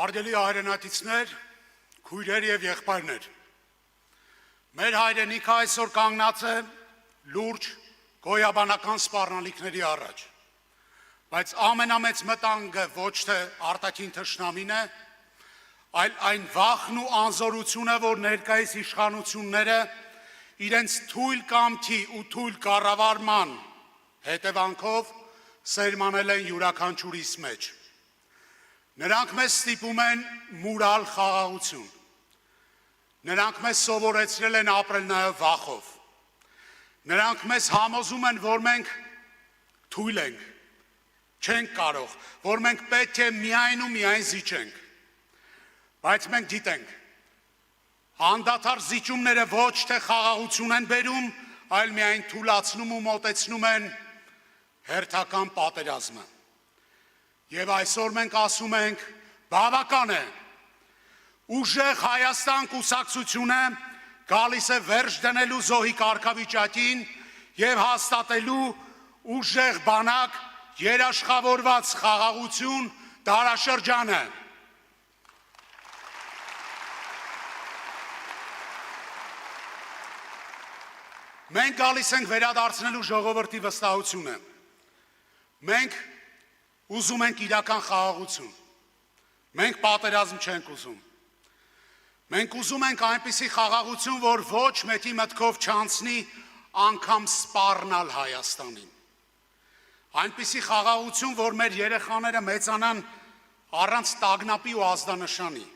Հարգելի հայրենակիցներ, քույրեր եւ եղբայրներ, մեր հայրենիքը այսօր կանգնած է լուրջ գոյաբանական սպառնալիքների առաջ, բայց ամենամեծ մտանգը ոչ թե արտաքին թշնամին է, այլ այն վախն ու անզորությունը, որ ներկայիս իշխանությունները իրենց թույլ կամքի ու թույլ կառավարման հետևանքով սերմանել են յուրաքանչյուրիս մեջ։ Նրանք մեզ ստիպում են մուրալ խաղաղություն։ Նրանք մեզ սովորեցրել են ապրել նաև վախով։ Նրանք մեզ համոզում են, որ մենք թույլ ենք, չենք կարող, որ մենք պետք է միայն ու միայն զիջենք։ Բայց մենք գիտենք, անդադար զիջումները ոչ թե խաղաղություն են բերում, այլ միայն թուլացնում ու մոտեցնում են հերթական պատերազմը։ Եվ այսօր մենք ասում ենք, բավական է, ուժեղ Հայաստան կուսակցությունը գալիս է վերջ դնելու զոհի կարգավիճակին և հաստատելու ուժեղ բանակ երաշխավորված խաղաղություն դարաշրջանը։ Մենք գալիս ենք վերադարձնելու ժողովրդի վստահությունը։ Մենք ուզում ենք իրական խաղաղություն։ Մենք պատերազմ չենք ուզում։ Մենք ուզում ենք այնպիսի խաղաղություն, որ ոչ մեկի մտքով չանցնի անգամ սպառնալ Հայաստանին։ Այնպիսի խաղաղություն, որ մեր երեխաները մեծանան առանց տագնապի ու ազդանշանի,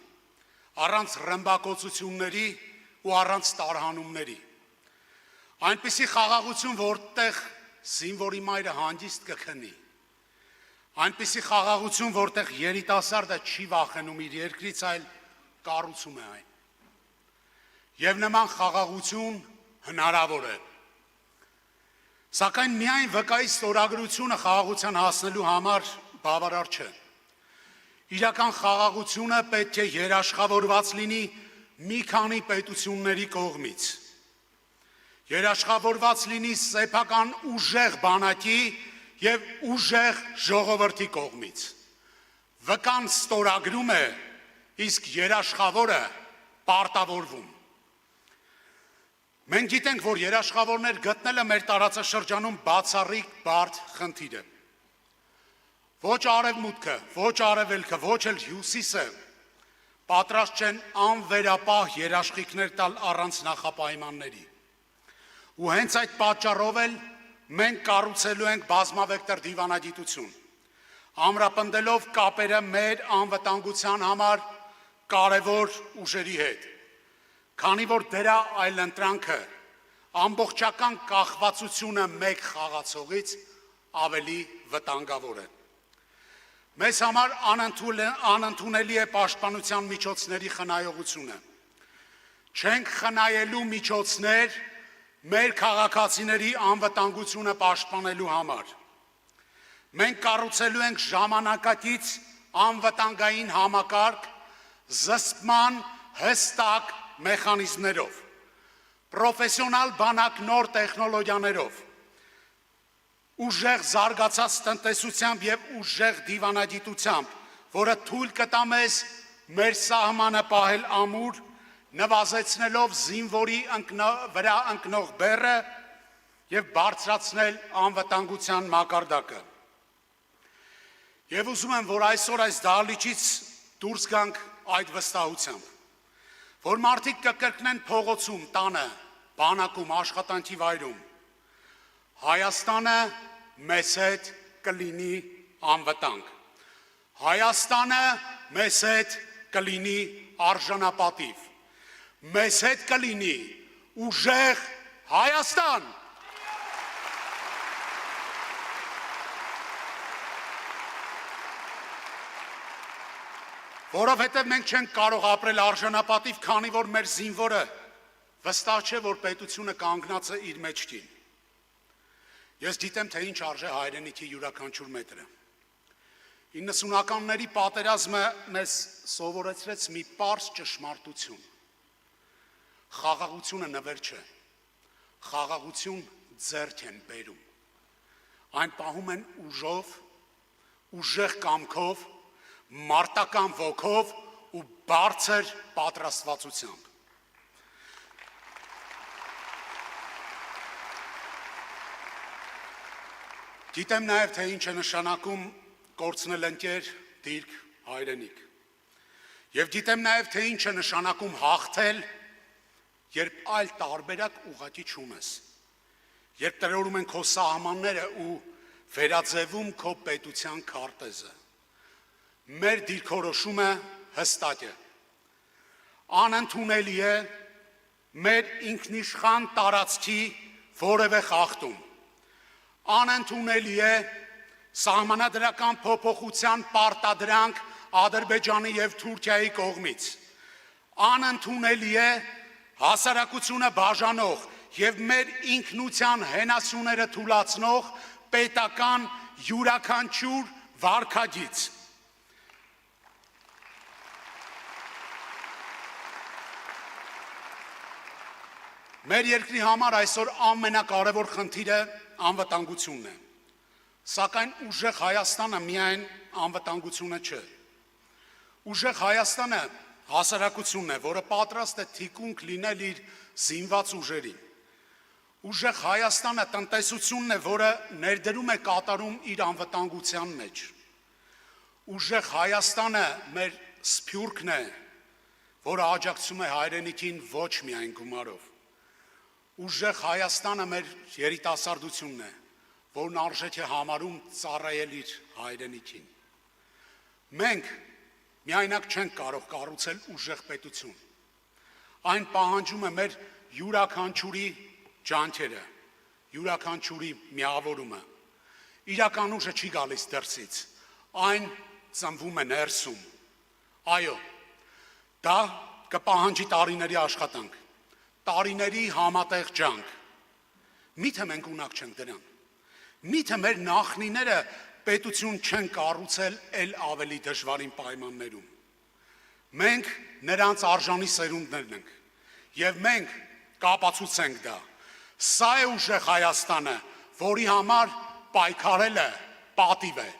առանց ռմբակոծությունների ու առանց տարհանումների։ Այնպիսի խաղաղություն, որտեղ զինվորի մայրը հանգիստ կքնի։ Այնպիսի խաղաղություն, որտեղ երիտասարդը չի վախենում իր երկրից, այլ կառուցում է այն։ Եվ նման խաղաղություն հնարավոր է։ Սակայն միայն վկայի ստորագրությունը խաղաղության հասնելու համար բավարար չէ։ Իրական խաղաղությունը պետք է երաշխավորված լինի մի քանի պետությունների կողմից։ Երաշխավորված լինի սեփական ուժեղ բանակի և ուժեղ ժողովրդի կողմից։ Վկան ստորագրում է, իսկ երաշխավորը պարտավորվում։ Մենք գիտենք, որ երաշխավորներ գտնելը մեր տարածաշրջանում բացառիկ բարդ խնդիր է։ Ոչ արևմուտքը, ոչ արևելքը, ոչ էլ հյուսիսը պատրաստ չեն անվերապահ երաշխիքներ տալ առանց նախապայմանների։ Ու հենց այդ պատճառով էլ մենք կառուցելու ենք բազմավեկտոր դիվանագիտություն, ամրապնդելով կապերը մեր անվտանգության համար կարևոր ուժերի հետ, քանի որ դրա այլընտրանքը ամբողջական կախվածությունը մեկ խաղացողից ավելի վտանգավոր է։ Մեզ համար անընդունելի է պաշտպանության միջոցների խնայողությունը։ Չենք խնայելու միջոցներ մեր քաղաքացիների անվտանգությունը պաշտպանելու համար։ Մենք կառուցելու ենք ժամանակակից անվտանգային համակարգ զսպման հստակ մեխանիզմներով, պրոֆեսիոնալ բանակ նոր տեխնոլոգիաներով, ուժեղ զարգացած տնտեսությամբ և ուժեղ դիվանագիտությամբ, որը թույլ կտա մեզ մեր սահմանը պահել ամուր, նվազեցնելով զինվորի վրա ընկնող բեռը և բարձրացնել անվտանգության մակարդակը։ Եվ ուզում եմ, որ այսօր այս դահլիճից դուրս գանք այդ վստահությամբ, որ մարդիկ կկրկնեն փողոցում, տանը, բանակում, աշխատանքի վայրում, Հայաստանը մեզ հետ կլինի անվտանգ, Հայաստանը մեզ հետ կլինի արժանապատիվ, մեզ հետ կլինի ուժեղ Հայաստան։ Որովհետև մենք չենք կարող ապրել արժանապատիվ, քանի որ մեր զինվորը վստահ չէ, որ պետությունը կանգնած է իր մեջքին։ Ես գիտեմ, թե ինչ արժե հայրենիքի յուրաքանչյուր մետրը։ 90-ականների պատերազմը մեզ սովորեցրեց մի պարզ ճշմարտություն։ Խաղաղությունը նվեր չէ, խաղաղություն ձեռք են բերում։ Այն պահում են ուժով, ուժեղ կամքով, մարտական ոգով ու բարձր պատրաստվածությամբ։ Գիտեմ նաև, թե ինչ է նշանակում կորցնել ընկեր, դիրք, հայրենիք։ Եվ գիտեմ նաև, թե ինչ է նշանակում հաղթել, երբ այլ տարբերակ ուղղակի չունես, երբ տրորում են քո սահմանները ու վերաձևում քո պետության քարտեզը։ Մեր դիրքորոշումը հստակ է։ Անընդունելի է մեր ինքնիշխան տարածքի որևէ խախտում։ Անընդունելի է սահմանադրական փոփոխության պարտադրանք Ադրբեջանի և Թուրքիայի կողմից։ Անընդունելի է հասարակությունը բաժանող և մեր ինքնության հենասյուները թուլացնող պետական յուրաքանչյուր վարքագիծ։ Մեր երկրի համար այսօր ամենակարևոր խնդիրը անվտանգությունն է, սակայն ուժեղ Հայաստանը միայն անվտանգությունը չէ։ Ուժեղ Հայաստանը հասարակությունն է, որը պատրաստ է թիկունք լինել իր զինված ուժերին։ Ուժեղ Հայաստանը տնտեսությունն է, որը ներդրում է կատարում իր անվտանգության մեջ։ Ուժեղ Հայաստանը մեր սփյուռքն է, որը աջակցում է հայրենիքին ոչ միայն գումարով։ Ուժեղ Հայաստանը մեր երիտասարդությունն է, որն արժեք է համարում ծառայել իր հայրենիքին։ Մենք միայնակ չենք կարող կառուցել ուժեղ պետություն։ Այն պահանջում է մեր յուրաքանչյուրի ջանքերը, յուրաքանչյուրի միավորումը։ Իրական ուժը չի գալիս դրսից, այն ծնվում է ներսում։ Այո, դա կպահանջի տարիների աշխատանք, տարիների համատեղ ջանք։ Միթե մենք ունակ չենք դրան։ Միթե մեր նախնիները պետություն չեն կառուցել էլ ավելի դժվարին պայմաններում։ Մենք նրանց արժանի սերունդներն ենք, և մենք կապացուցենք դա։ Սա է ուժեղ Հայաստանը, որի համար պայքարելը պատիվ է։